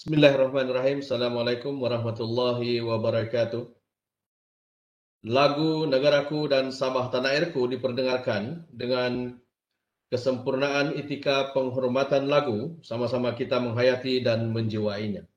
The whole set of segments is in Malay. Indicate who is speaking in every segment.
Speaker 1: Bismillahirrahmanirrahim. Assalamualaikum warahmatullahi wabarakatuh. Lagu Negaraku dan Sabah Tanah Airku diperdengarkan dengan kesempurnaan etika penghormatan lagu, sama-sama kita menghayati dan menjiwainya.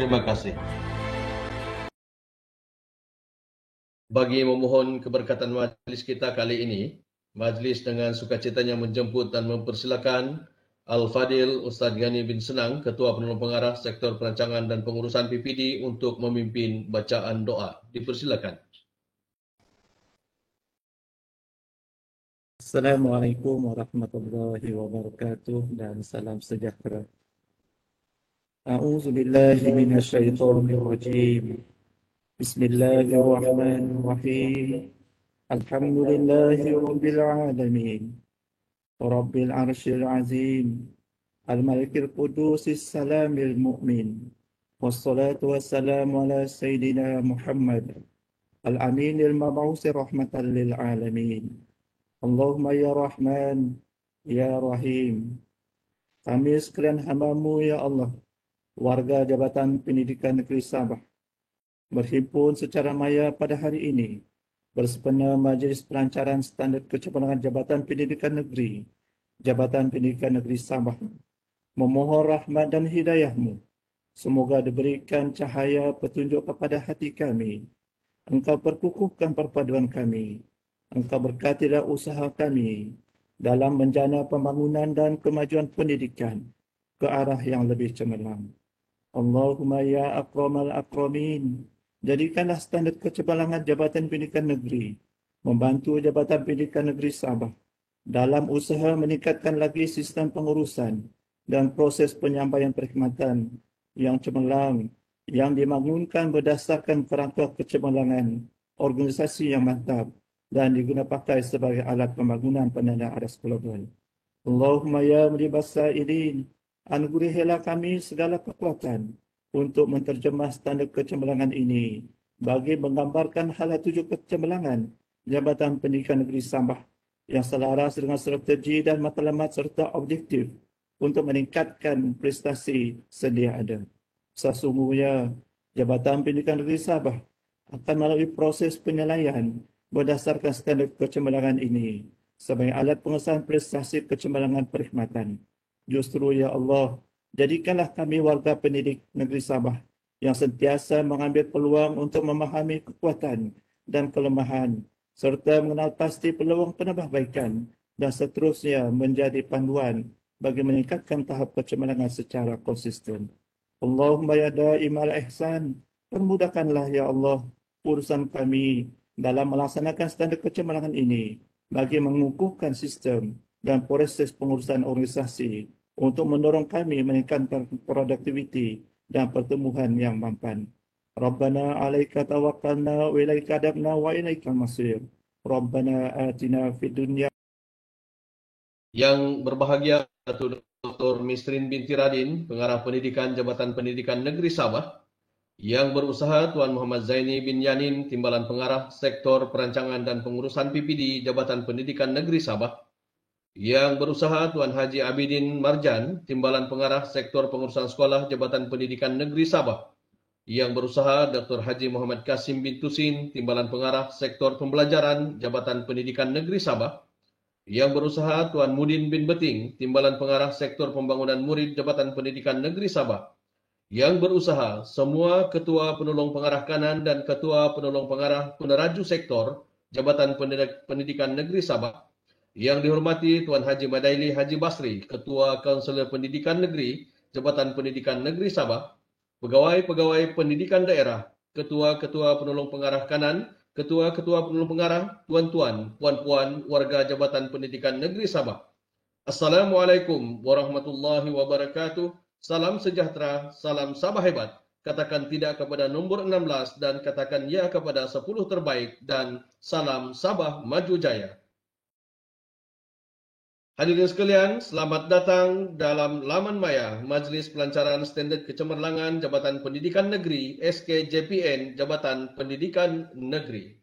Speaker 1: Terima kasih. Bagi memohon keberkatan majlis kita kali ini, majlis dengan sukacitanya menjemput dan mempersilakan Al-Fadil Ustaz Ghani bin Senang, Ketua Penolong Pengarah Sektor Perancangan dan Pengurusan PPD untuk memimpin bacaan doa. Dipersilakan.
Speaker 2: Assalamualaikum warahmatullahi wabarakatuh dan salam sejahtera. A'udzu billahi minasyaitonir rajim. Bismillahirrahmanirrahim. Alhamdulillahi rabbil alamin. Rabbil arsyil azim. Al-Malikil Qudusis Salamil Mu'min. Wassalatu wassalamu ala Sayyidina Muhammad Al-Aminil Mab'usi rahmatan lil alamin. Allahumma ya Rahman, ya Rahim. Kami sekalian hamba-Mu ya Allah, warga Jabatan Pendidikan Negeri Sabah, berhimpun secara maya pada hari ini bersempena Majlis Pelancaran Standard Kecemerlangan Jabatan Pendidikan Negeri, Jabatan Pendidikan Negeri Sabah, memohon rahmat dan hidayah-Mu. Semoga diberikan cahaya petunjuk kepada hati kami. Engkau perkukuhkan perpaduan kami. Engkau berkatilah usaha kami dalam menjana pembangunan dan kemajuan pendidikan ke arah yang lebih cemerlang. Allahumma ya akramal akramin, jadikanlah standard kecemerlangan Jabatan Pendidikan Negeri membantu Jabatan Pendidikan Negeri Sabah dalam usaha meningkatkan lagi sistem pengurusan dan proses penyampaian perkhidmatan yang cemerlang yang dibangunkan berdasarkan kerangka kecemerlangan organisasi yang mantap dan digunakan pakai sebagai alat pembangunan penanda aras global. Allahumma ya mulibas sa'ilin, anugerahilah kami segala kekuatan untuk menterjemah standard kecemerlangan ini bagi menggambarkan hala tuju kecemerlangan Jabatan Pendidikan Negeri Sabah yang selaras dengan strategi dan matlamat serta objektif untuk meningkatkan prestasi sedia ada. Sesungguhnya, Jabatan Pendidikan Negeri Sabah akan melalui proses penilaian berdasarkan standard kecemerlangan ini sebagai alat pengesahan prestasi kecemerlangan perkhidmatan. Justru ya Allah, jadikanlah kami warga pendidik negeri Sabah yang sentiasa mengambil peluang untuk memahami kekuatan dan kelemahan serta mengenal pasti peluang penambahbaikan dan seterusnya menjadi panduan bagi meningkatkan tahap kecemerlangan secara konsisten. Allahumma ya da'imal ihsan, permudahkanlah ya Allah urusan kami dalam melaksanakan standar kecemerlangan ini bagi mengukuhkan sistem dan proses pengurusan organisasi untuk mendorong kami meningkatkan produktiviti dan pertumbuhan yang mampan. Rabbana alaika tawakkalna wa ilaika adabna wa ilaikal masir. Rabbana atina fid dunya.
Speaker 1: Yang berbahagia Datuk Dr. Misrin binti Radin, Pengarah Pendidikan Jabatan Pendidikan Negeri Sabah. Yang berusaha Tuan Muhammad Zaini bin Yanin, Timbalan Pengarah Sektor Perancangan dan Pengurusan PPD Jabatan Pendidikan Negeri Sabah. Yang berusaha Tuan Haji Abidin Marjan, Timbalan Pengarah Sektor Pengurusan Sekolah Jabatan Pendidikan Negeri Sabah. Yang berusaha Dr. Haji Muhammad Kasim bin Tusin, Timbalan Pengarah Sektor Pembelajaran Jabatan Pendidikan Negeri Sabah. Yang berusaha Tuan Mudin bin Beting, Timbalan Pengarah Sektor Pembangunan Murid Jabatan Pendidikan Negeri Sabah. Yang berusaha semua Ketua Penolong Pengarah Kanan dan Ketua Penolong Pengarah Peneraju Sektor Jabatan Pendidikan Negeri Sabah. Yang dihormati Tuan Haji Madaili Haji Basri, Ketua Kaunselor Pendidikan Negeri Jabatan Pendidikan Negeri Sabah. Pegawai-pegawai pendidikan daerah, Ketua-Ketua Penolong Pengarah Kanan, Ketua-Ketua Penolong Pengarah, Tuan-Tuan, Puan-Puan, warga Jabatan Pendidikan Negeri Sabah. Assalamualaikum warahmatullahi wabarakatuh. Salam sejahtera, salam Sabah hebat. Katakan tidak kepada nombor 16 dan katakan ya kepada 10 terbaik dan salam Sabah maju jaya. Hadirin sekalian, selamat datang dalam laman maya Majlis Pelancaran Standard Kecemerlangan Jabatan Pendidikan Negeri SKJPN Jabatan Pendidikan Negeri.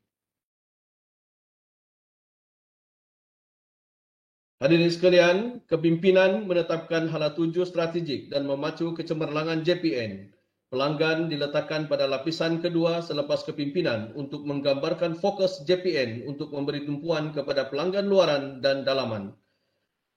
Speaker 1: Hadirin sekalian, kepimpinan menetapkan hala tuju strategik dan memacu kecemerlangan JPN. Pelanggan diletakkan pada lapisan kedua selepas kepimpinan untuk menggambarkan fokus JPN untuk memberi tumpuan kepada pelanggan luaran dan dalaman.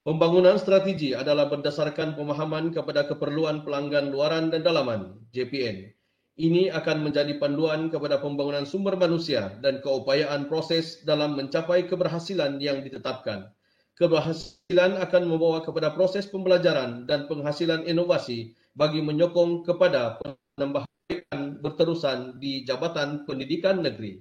Speaker 1: Pembangunan strategi adalah berdasarkan pemahaman kepada keperluan pelanggan luaran dan dalaman, JPN. Ini akan menjadi panduan kepada pembangunan sumber manusia dan keupayaan proses dalam mencapai keberhasilan yang ditetapkan. Keberhasilan akan membawa kepada proses pembelajaran dan penghasilan inovasi bagi menyokong kepada penambahbaikan berterusan di Jabatan Pendidikan Negeri.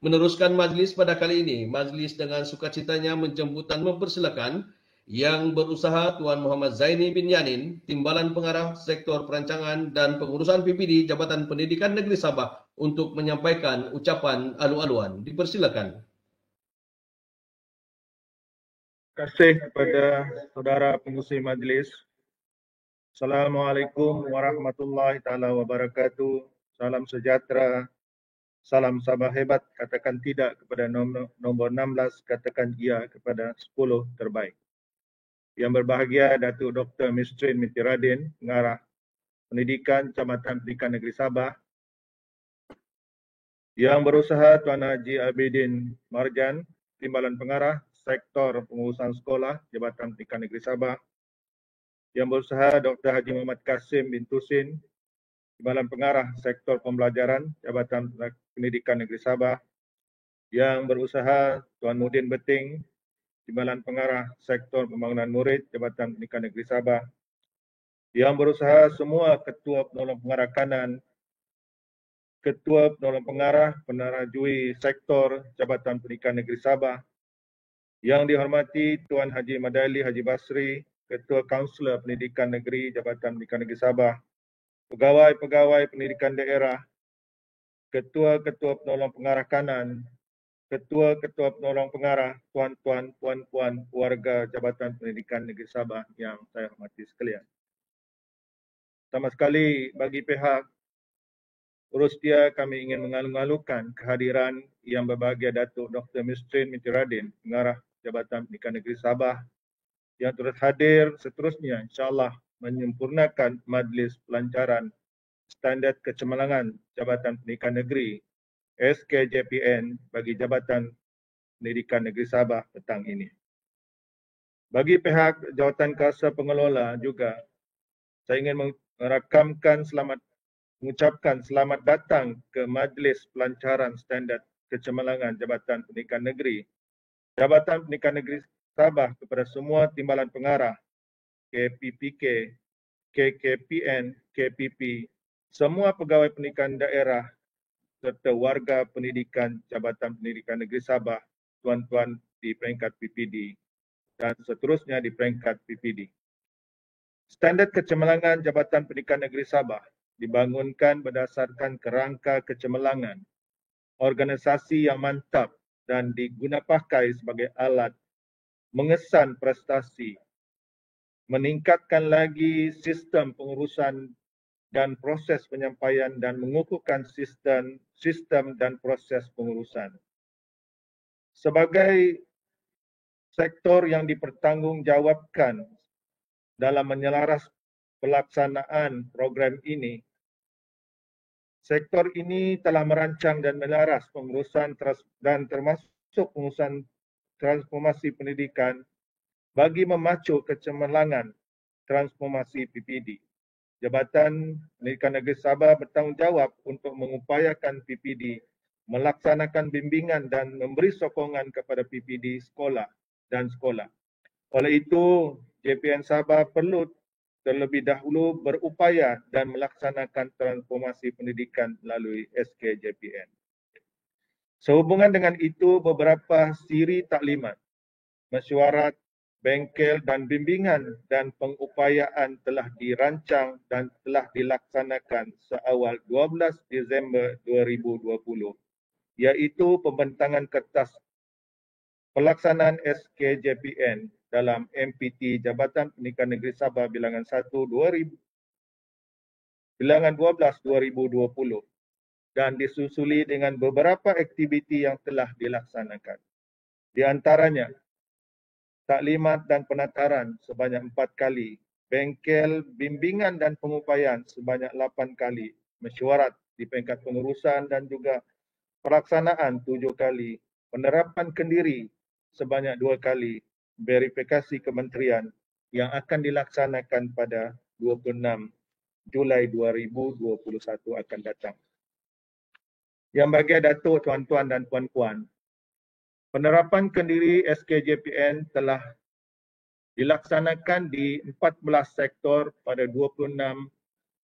Speaker 1: Meneruskan majlis pada kali ini, majlis dengan sukacitanya menjemput dan mempersilakan yang berusaha Tuan Muhammad Zaini bin Yanin, Timbalan Pengarah Sektor Perancangan dan Pengurusan PPD Jabatan Pendidikan Negeri Sabah untuk menyampaikan ucapan alu-aluan. Dipersilakan.
Speaker 3: Terima kasih kepada saudara pengurusi majlis. Assalamualaikum warahmatullahi taala wabarakatuh. Salam sejahtera, salam Sabah hebat. Katakan tidak kepada nombor 16, katakan ya kepada 10 terbaik. Yang berbahagia Datuk Dr. Misrin binti Radin, Pengarah Pendidikan Jabatan Pendidikan Negeri Sabah. Yang berusaha Tuan Haji Abidin Marjan, Timbalan Pengarah Sektor Pengurusan Sekolah Jabatan Pendidikan Negeri Sabah. Yang berusaha Dr. Haji Muhammad Kasim bin Tusin, Timbalan Pengarah Sektor Pembelajaran Jabatan Pendidikan Negeri Sabah. Yang berusaha Tuan Mudin Beting, Timbalan Pengarah Sektor Pembangunan Murid Jabatan Pendidikan Negeri Sabah. Yang berusaha semua Ketua Penolong Pengarah Kanan, Ketua Penolong Pengarah Penerajui Sektor Jabatan Pendidikan Negeri Sabah. Yang dihormati Tuan Haji Madaili Haji Basri, Ketua Kaunselor Pendidikan Negeri Jabatan Pendidikan Negeri Sabah. Pegawai-pegawai pendidikan daerah, Ketua-Ketua Penolong Pengarah Kanan, Ketua-Ketua Penolong Pengarah, Tuan-Tuan, Puan-Puan, warga Jabatan Pendidikan Negeri Sabah yang saya hormati sekalian. Pertama sekali, bagi pihak Urustia, kami ingin mengalu-alukan kehadiran yang berbahagia Datuk Dr. Misrin binti Radin, Pengarah Jabatan Pendidikan Negeri Sabah, yang turut hadir seterusnya insyaAllah menyempurnakan majlis pelancaran standard kecemerlangan Jabatan Pendidikan Negeri SKJPN bagi Jabatan Pendidikan Negeri Sabah petang ini. Bagi pihak Jawatankuasa Pengelola juga, saya ingin mengucapkan selamat datang ke Majlis Pelancaran Standard Kecemerlangan Jabatan Pendidikan Negeri, Jabatan Pendidikan Negeri Sabah kepada semua timbalan pengarah, KPPK, KKPN, KPP, semua pegawai pendidikan daerah serta warga pendidikan Jabatan Pendidikan Negeri Sabah, tuan-tuan di peringkat PPD dan seterusnya di peringkat PPD. Standard kecemerlangan Jabatan Pendidikan Negeri Sabah dibangunkan berdasarkan kerangka kecemerlangan, organisasi yang mantap dan digunapakai sebagai alat mengesan prestasi, meningkatkan lagi sistem pengurusan dan proses penyampaian dan mengukuhkan sistem dan proses pengurusan. Sebagai sektor yang dipertanggungjawabkan dalam menyelaras pelaksanaan program ini, sektor ini telah merancang dan menyelaras pengurusan dan termasuk pengurusan transformasi pendidikan bagi memacu kecemerlangan transformasi PPD. Jabatan Pendidikan Negeri Sabah bertanggungjawab untuk mengupayakan PPD melaksanakan bimbingan dan memberi sokongan kepada PPD sekolah dan sekolah. Oleh itu, JPN Sabah perlu terlebih dahulu berupaya dan melaksanakan transformasi pendidikan melalui SKJPN. Sehubungan dengan itu, beberapa siri taklimat, mesyuarat, bengkel dan bimbingan dan pengupayaan telah dirancang dan telah dilaksanakan seawal 12 Disember 2020, iaitu pembentangan kertas pelaksanaan SKJPN dalam MPT Jabatan Pendidikan Negeri Sabah bilangan 1 bilangan 12 2020 dan disusuli dengan beberapa aktiviti yang telah dilaksanakan. Di antaranya, taklimat dan penataran sebanyak 4 kali, bengkel, bimbingan dan pengupayaan sebanyak 8 kali, mesyuarat di peringkat pengurusan dan juga pelaksanaan 7 kali, penerapan kendiri sebanyak 2 kali, verifikasi kementerian yang akan dilaksanakan pada 26 Julai 2021 akan datang. Yang bagi Datuk, tuan-tuan dan puan-puan, penerapan kendiri SKJPN telah dilaksanakan di 14 sektor pada 26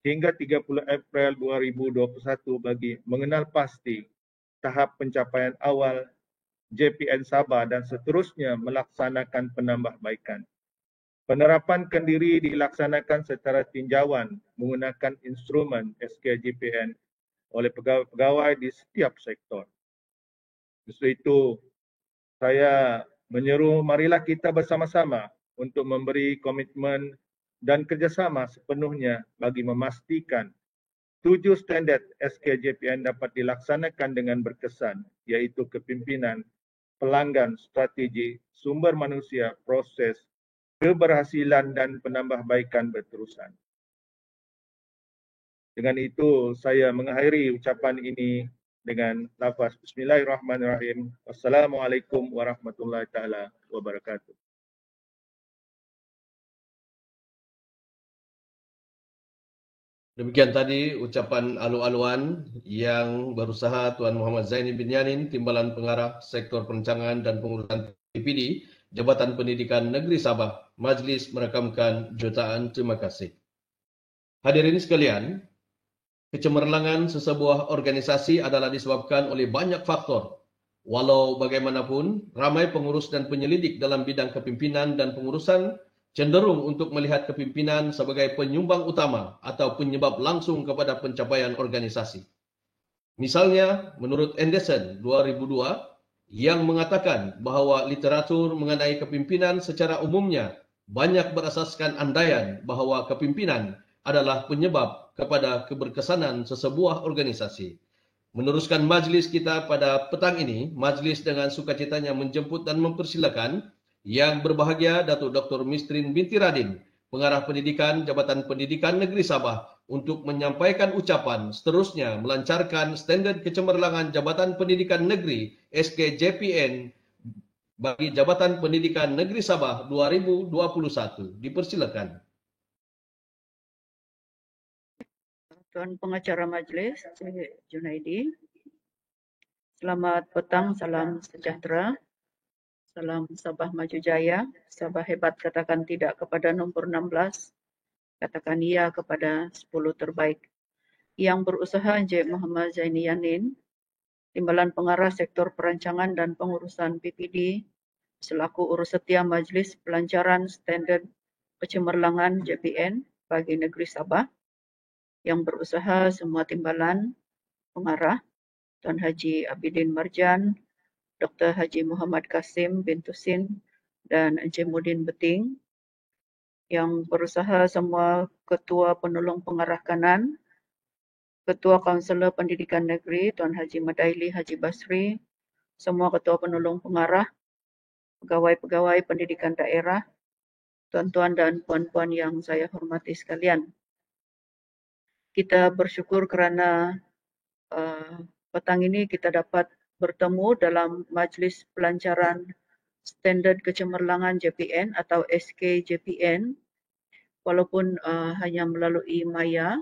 Speaker 3: hingga 30 April 2021 bagi mengenal pasti tahap pencapaian awal JPN Sabah dan seterusnya melaksanakan penambahbaikan. Penerapan kendiri dilaksanakan secara tinjauan menggunakan instrumen SKJPN oleh pegawai-pegawai di setiap sektor. Justru itu, saya menyeru marilah kita bersama-sama untuk memberi komitmen dan kerjasama sepenuhnya bagi memastikan 7 standard SKJPN dapat dilaksanakan dengan berkesan, iaitu kepimpinan, pelanggan, strategi, sumber manusia, proses, keberhasilan dan penambahbaikan berterusan. Dengan itu, saya mengakhiri ucapan ini dengan lafaz Bismillahirrahmanirrahim. Wassalamualaikum warahmatullahi taala wabarakatuh.
Speaker 1: Demikian tadi ucapan alu-aluan yang berusaha Tuan Muhammad Zaini bin Yanin, Timbalan Pengarah Sektor Perancangan dan Pengurusan PPD, Jabatan Pendidikan Negeri Sabah. Majlis merekamkan jutaan terima kasih. Hadirin sekalian, kecemerlangan sesebuah organisasi adalah disebabkan oleh banyak faktor. Walau bagaimanapun, ramai pengurus dan penyelidik dalam bidang kepimpinan dan pengurusan cenderung untuk melihat kepimpinan sebagai penyumbang utama atau penyebab langsung kepada pencapaian organisasi. Misalnya, menurut Anderson 2002, yang mengatakan bahawa literatur mengenai kepimpinan secara umumnya banyak berasaskan andaian bahawa kepimpinan adalah penyebab kepada keberkesanan sesebuah organisasi. Meneruskan majlis kita pada petang ini, majlis dengan sukacitanya menjemput dan mempersilakan Yang berbahagia Datuk Dr. Mistrin binti Radin, Pengarah Pendidikan Jabatan Pendidikan Negeri Sabah, untuk menyampaikan ucapan seterusnya melancarkan standard kecemerlangan Jabatan Pendidikan Negeri SKJPN bagi Jabatan Pendidikan Negeri Sabah 2021. Dipersilakan.
Speaker 4: Tuan Pengacara Majlis, Cik Junaidi. Selamat petang, salam sejahtera. Salam Sabah Maju Jaya. Sabah hebat katakan tidak kepada nombor 16. Katakan ya kepada 10 terbaik. Yang berusaha Encik Muhammad Zaini Yanin, Timbalan Pengarah Sektor Perancangan dan Pengurusan PPD, selaku urus setia Majlis Pelancaran Standard Kecemerlangan JPN bagi Negeri Sabah. Yang berusaha semua timbalan pengarah, Tuan Haji Abidin Marjan, Dr. Haji Muhammad Kasim bin Tusin dan Encik Mudin Beting. Yang berusaha semua Ketua Penolong Pengarah Kanan, Ketua Kaunselor Pendidikan Negeri Tuan Haji Madaili Haji Basri, semua Ketua Penolong Pengarah, pegawai-pegawai pendidikan daerah, tuan-tuan dan puan-puan yang saya hormati sekalian. Kita bersyukur kerana petang ini kita dapat bertemu dalam Majlis Pelancaran Standard Kecemerlangan JPN atau SKJPN, walaupun hanya melalui maya.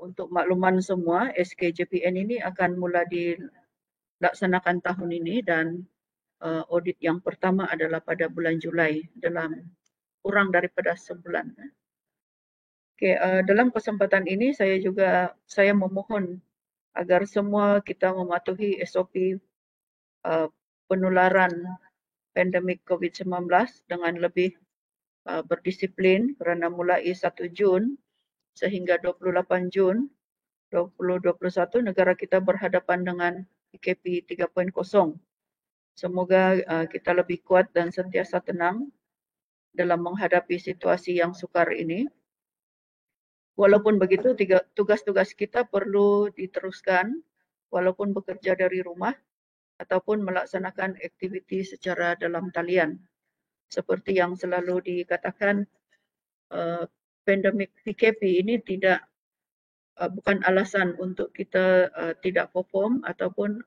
Speaker 4: Untuk makluman semua, SKJPN ini akan mula dilaksanakan tahun ini dan audit yang pertama adalah pada bulan Julai dalam kurang daripada sebulan. Okay, dalam kesempatan ini saya memohon agar semua kita mematuhi SOP penularan pandemik COVID-19 dengan lebih berdisiplin kerana mulai 1 Jun sehingga 28 Jun 2021 negara kita berhadapan dengan PKP 3.0. Semoga kita lebih kuat dan sentiasa tenang dalam menghadapi situasi yang sukar ini. Walaupun begitu, tugas-tugas kita perlu diteruskan walaupun bekerja dari rumah ataupun melaksanakan aktiviti secara dalam talian. Seperti yang selalu dikatakan, pandemik PKP ini bukan alasan untuk kita tidak perform ataupun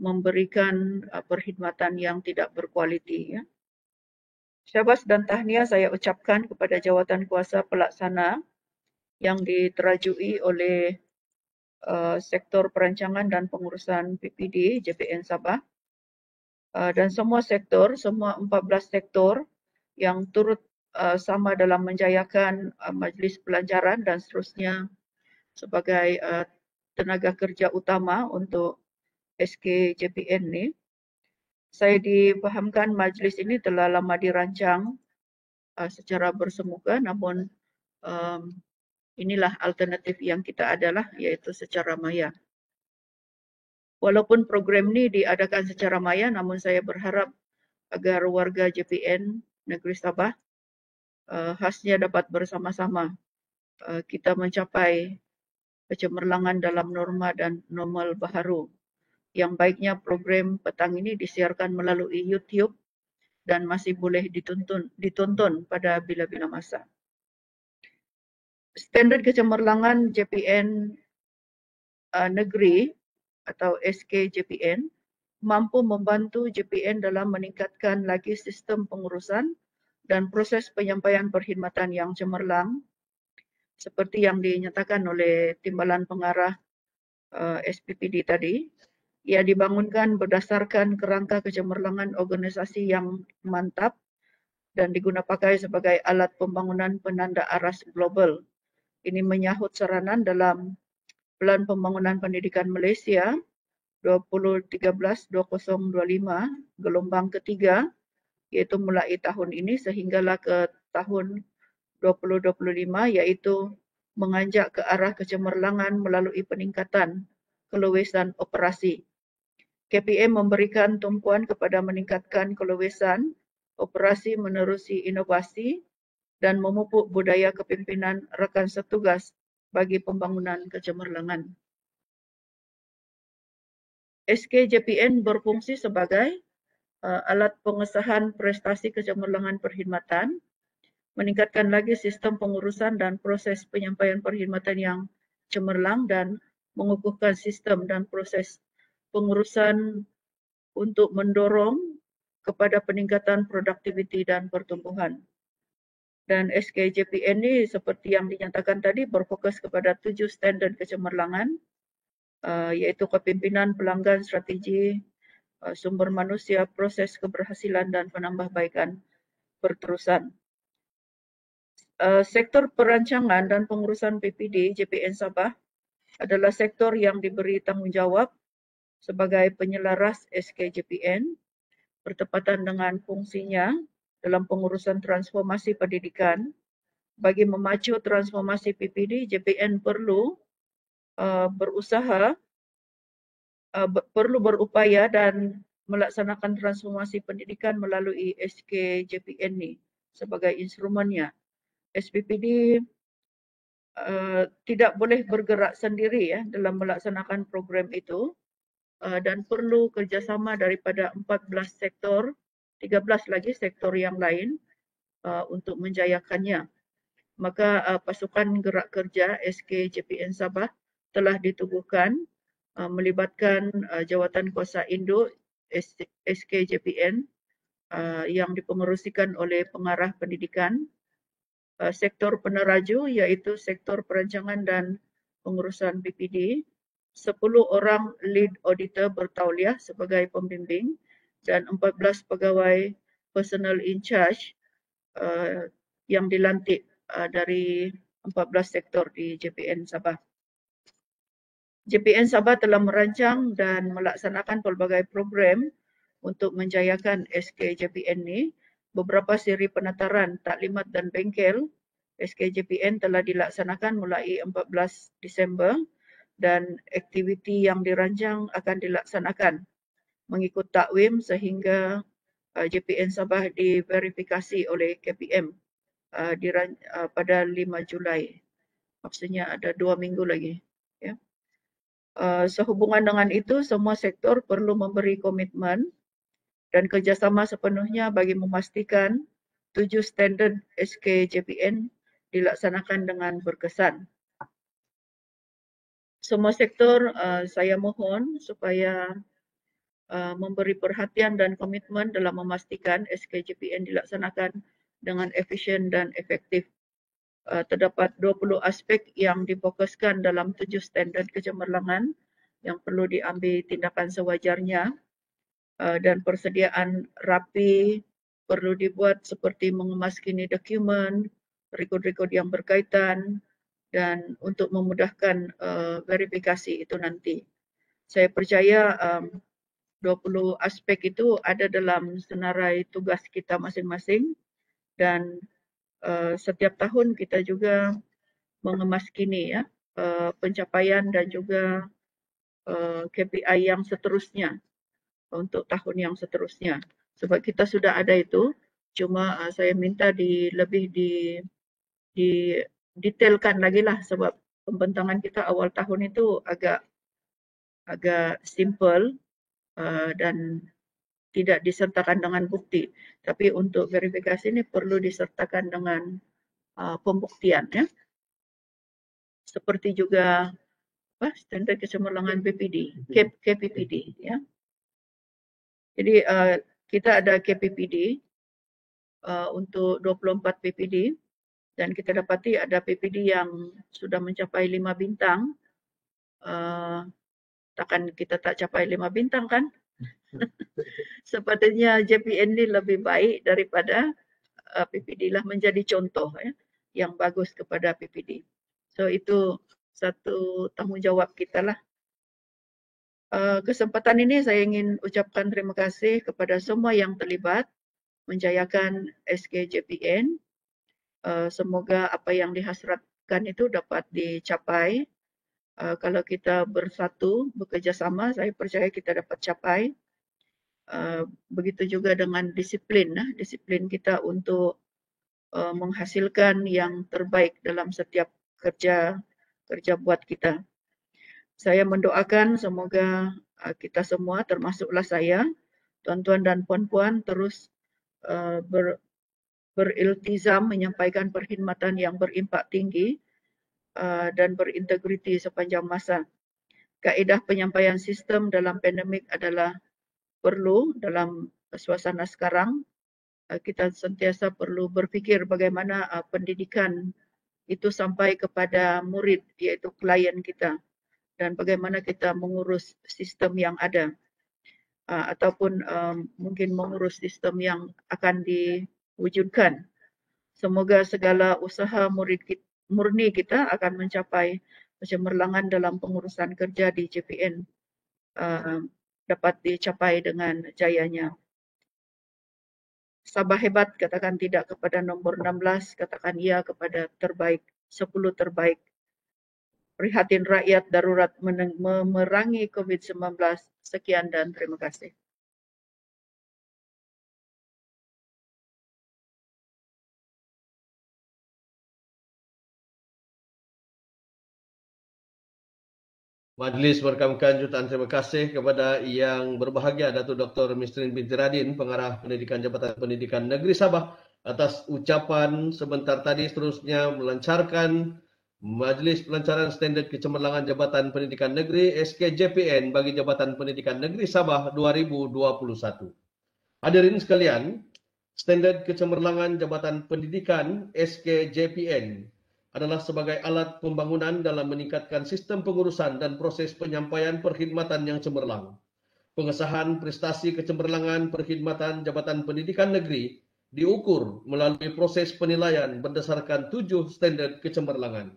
Speaker 4: memberikan perkhidmatan yang tidak berkualiti. Ya. Syabas dan tahniah saya ucapkan kepada jawatan kuasa pelaksana yang diterajui oleh Sektor Perancangan dan Pengurusan PPD JPN Sabah dan semua sektor, semua 14 sektor yang turut sama dalam menjayakan majlis pelancaran dan seterusnya sebagai tenaga kerja utama untuk SKJPN ni. Saya difahamkan majlis ini telah lama dirancang secara bersemuka, namun inilah alternatif yang kita adalah, iaitu secara maya. Walaupun program ini diadakan secara maya, namun saya berharap agar warga JPN Negeri Sabah khasnya dapat bersama-sama kita mencapai kecemerlangan dalam norma dan normal baharu. Yang baiknya program petang ini disiarkan melalui YouTube dan masih boleh ditonton pada bila-bila masa. Standard Kecemerlangan JPN Negeri atau SKJPN mampu membantu JPN dalam meningkatkan lagi sistem pengurusan dan proses penyampaian perkhidmatan yang cemerlang seperti yang dinyatakan oleh Timbalan Pengarah SPPD tadi. Ia dibangunkan berdasarkan kerangka kecemerlangan organisasi yang mantap dan digunapakai sebagai alat pembangunan penanda aras global. Ini menyahut saranan dalam Pelan Pembangunan Pendidikan Malaysia 2013-2025 gelombang ketiga, iaitu mulai tahun ini sehinggalah ke tahun 2025, iaitu menganjak ke arah kecemerlangan melalui peningkatan keluasan operasi. KPM memberikan tumpuan kepada meningkatkan keluasan operasi menerusi inovasi dan memupuk budaya kepimpinan rakan setugas bagi pembangunan kecemerlangan. SKJPN berfungsi sebagai alat pengesahan prestasi kecemerlangan perkhidmatan, meningkatkan lagi sistem pengurusan dan proses penyampaian perkhidmatan yang cemerlang dan mengukuhkan sistem dan proses pengurusan untuk mendorong kepada peningkatan produktiviti dan pertumbuhan. Dan SKJPN ini seperti yang dinyatakan tadi berfokus kepada 7 standard kecemerlangan, iaitu kepimpinan, pelanggan, strategi, sumber manusia, proses keberhasilan dan penambahbaikan berterusan. Sektor perancangan dan pengurusan PPD JPN Sabah adalah sektor yang diberi tanggungjawab sebagai penyelaras SKJPN bertepatan dengan fungsinya dalam pengurusan transformasi pendidikan. Bagi memacu transformasi PPD, JPN perlu berupaya dan melaksanakan transformasi pendidikan melalui SKJPN ni sebagai instrumennya. SPPD tidak boleh bergerak sendiri ya dalam melaksanakan program itu dan perlu kerjasama daripada 14 sektor, 13 lagi sektor yang lain untuk menjayakannya. Maka pasukan gerak kerja SKJPN Sabah telah ditubuhkan melibatkan jawatan kuasa induk SKJPN yang dipengerusikan oleh pengarah pendidikan, sektor peneraju iaitu sektor perancangan dan pengurusan PPD, 10 orang lead auditor bertauliah sebagai pembimbing dan 14 pegawai personal in charge yang dilantik dari 14 sektor di JPN Sabah. JPN Sabah telah merancang dan melaksanakan pelbagai program untuk menjayakan SKJPN ni. Beberapa siri penataran taklimat dan bengkel SKJPN telah dilaksanakan mulai 14 Disember dan aktiviti yang dirancang akan dilaksanakan mengikut takwim sehingga JPN Sabah diverifikasi oleh KPM pada 5 Julai. Maksudnya ada 2 minggu lagi. Ya. Sehubungan dengan itu, semua sektor perlu memberi komitmen dan kerjasama sepenuhnya bagi memastikan 7 standard SKJPN dilaksanakan dengan berkesan. Semua sektor saya mohon supaya memberi perhatian dan komitmen dalam memastikan SKJPN dilaksanakan dengan efisien dan efektif. Terdapat 20 aspek yang difokuskan dalam 7 standard kecemerlangan yang perlu diambil tindakan sewajarnya dan persediaan rapi perlu dibuat seperti mengemas kini dokumen, rekod-rekod yang berkaitan dan untuk memudahkan verifikasi itu nanti. Saya percaya 20 aspek itu ada dalam senarai tugas kita masing-masing dan setiap tahun kita juga mengemas kini ya pencapaian dan juga KPI yang seterusnya untuk tahun yang seterusnya. Sebab kita sudah ada itu, cuma saya minta lebih didetailkan lagi lah sebab pembentangan kita awal tahun itu agak simple dan tidak disertakan dengan bukti. Tapi untuk verifikasi ini perlu disertakan dengan pembuktian ya. Seperti juga standar kecemerlangan PPD, KPPD ya. Jadi kita ada KPPD untuk 24 PPD dan kita dapati ada PPD yang sudah mencapai 5 bintang. Takkan kita tak capai 5 bintang kan? Sepatutnya JPN ini lebih baik daripada PPD lah menjadi contoh ya, yang bagus kepada PPD. So itu satu tanggungjawab kita lah. Kesempatan ini saya ingin ucapkan terima kasih kepada semua yang terlibat menjayakan SKJPN. Semoga apa yang dihasratkan itu dapat dicapai. Kalau kita bersatu, bekerjasama, saya percaya kita dapat capai. Begitu juga dengan disiplin, disiplin kita untuk menghasilkan yang terbaik dalam setiap kerja buat kita. Saya mendoakan semoga kita semua termasuklah saya, tuan-tuan dan puan-puan terus beriltizam menyampaikan perkhidmatan yang berimpak tinggi dan berintegriti sepanjang masa. Kaedah penyampaian sistem dalam pandemik adalah perlu dalam suasana sekarang, kita sentiasa perlu berfikir bagaimana pendidikan itu sampai kepada murid, iaitu klien kita, dan bagaimana kita mengurus sistem yang ada, ataupun mungkin mengurus sistem yang akan diwujudkan. Semoga segala usaha murni kita akan mencapai kecemerlangan dalam pengurusan kerja di JPN dapat dicapai dengan jayanya. Sabah hebat, katakan tidak kepada nombor 16, katakan ya kepada terbaik, 10 terbaik. Prihatin rakyat, darurat memerangi COVID-19. Sekian dan terima kasih.
Speaker 1: Majlis berkamkan jutaan terima kasih kepada yang berbahagia Datuk Dr. Mistrin binti Radin, Pengarah Pendidikan Jabatan Pendidikan Negeri Sabah, atas ucapan sebentar tadi. Seterusnya melancarkan Majlis Pelancaran Standard Kecemerlangan Jabatan Pendidikan Negeri SKJPN bagi Jabatan Pendidikan Negeri Sabah 2021. Hadirin sekalian, Standard Kecemerlangan Jabatan Pendidikan SKJPN adalah sebagai alat pembangunan dalam meningkatkan sistem pengurusan dan proses penyampaian perkhidmatan yang cemerlang. Pengesahan prestasi kecemerlangan perkhidmatan Jabatan Pendidikan Negeri diukur melalui proses penilaian berdasarkan 7 standard kecemerlangan.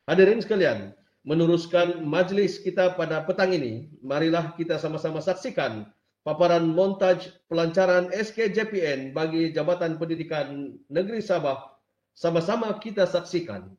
Speaker 1: Hadirin sekalian, meneruskan majlis kita pada petang ini, marilah kita sama-sama saksikan paparan montaj pelancaran SKJPN bagi Jabatan Pendidikan Negeri Sabah. Sama-sama kita saksikan.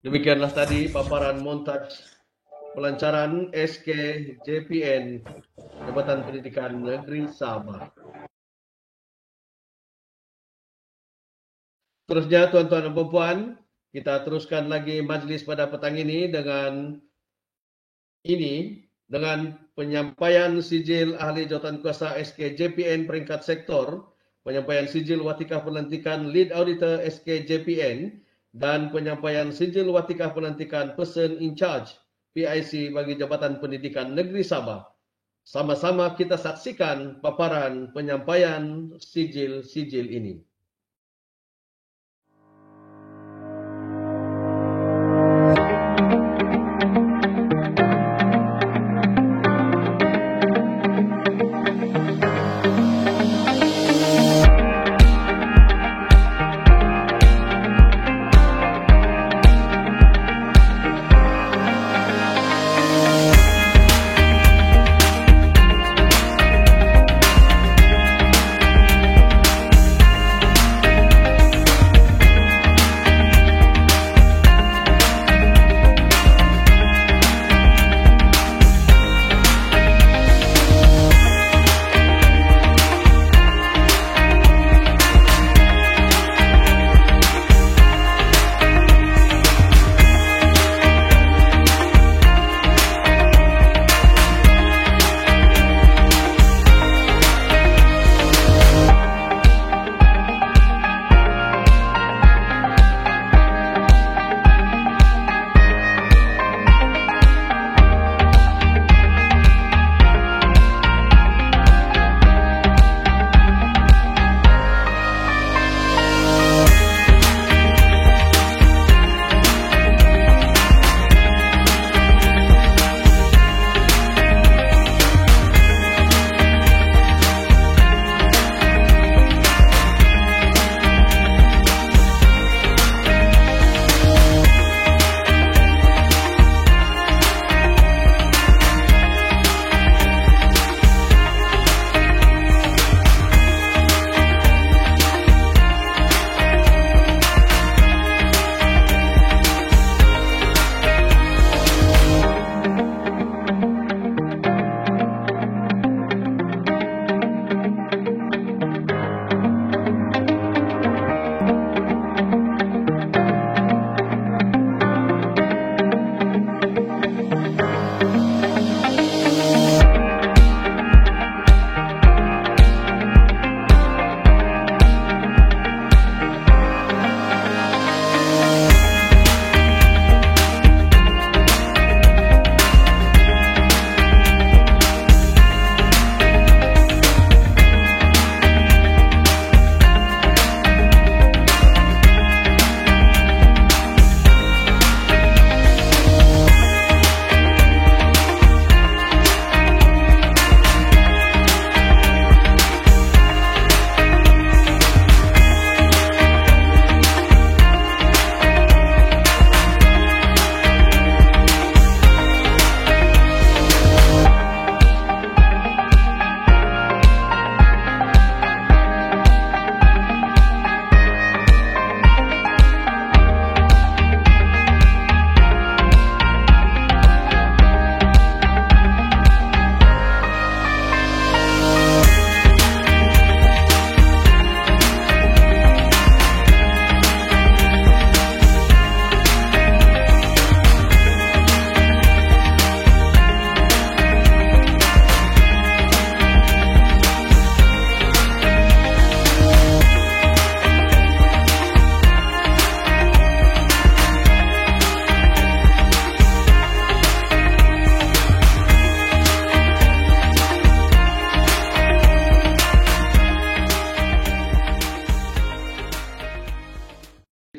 Speaker 1: Demikianlah tadi paparan montaj pelancaran SKJPN Jabatan Pendidikan Negeri Sabah. Terusnya tuan-tuan dan puan-puan, kita teruskan lagi majlis pada petang ini dengan penyampaian sijil ahli jawatankuasa SKJPN peringkat sektor, penyampaian sijil watikah pelantikan lead auditor SKJPN, dan penyampaian sijil watikah pelantikan person in charge PIC bagi Jabatan Pendidikan Negeri Sabah. Sama-sama kita saksikan paparan penyampaian sijil-sijil ini.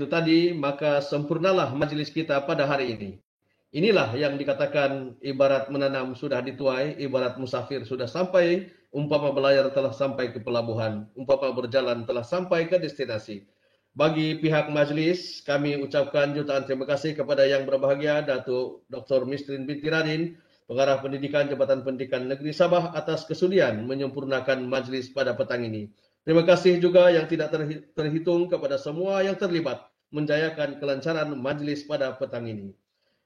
Speaker 1: itu tadi, maka sempurnalah majlis kita pada hari ini. Inilah yang dikatakan ibarat menanam sudah dituai, ibarat musafir sudah sampai, umpama belayar telah sampai ke pelabuhan, umpama berjalan telah sampai ke destinasi. Bagi pihak majlis, kami ucapkan jutaan terima kasih kepada yang berbahagia, Datuk Dr. Misrin binti Radin, Pengarah Pendidikan Jabatan Pendidikan Negeri Sabah atas kesudian menyempurnakan majlis pada petang ini. Terima kasih juga yang tidak terhitung kepada semua yang terlibat menjayakan kelancaran majlis pada petang ini.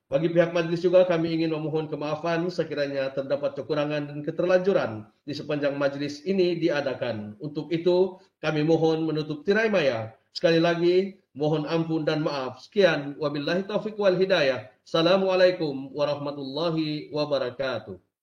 Speaker 1: Bagi pihak majlis juga kami ingin memohon kemaafan sekiranya terdapat kekurangan dan keterlanjuran di sepanjang majlis ini diadakan. Untuk itu kami mohon menutup tirai maya. Sekali lagi mohon ampun dan maaf. Sekian, wabillahi taufiq wal hidayah. Assalamualaikum warahmatullahi wabarakatuh.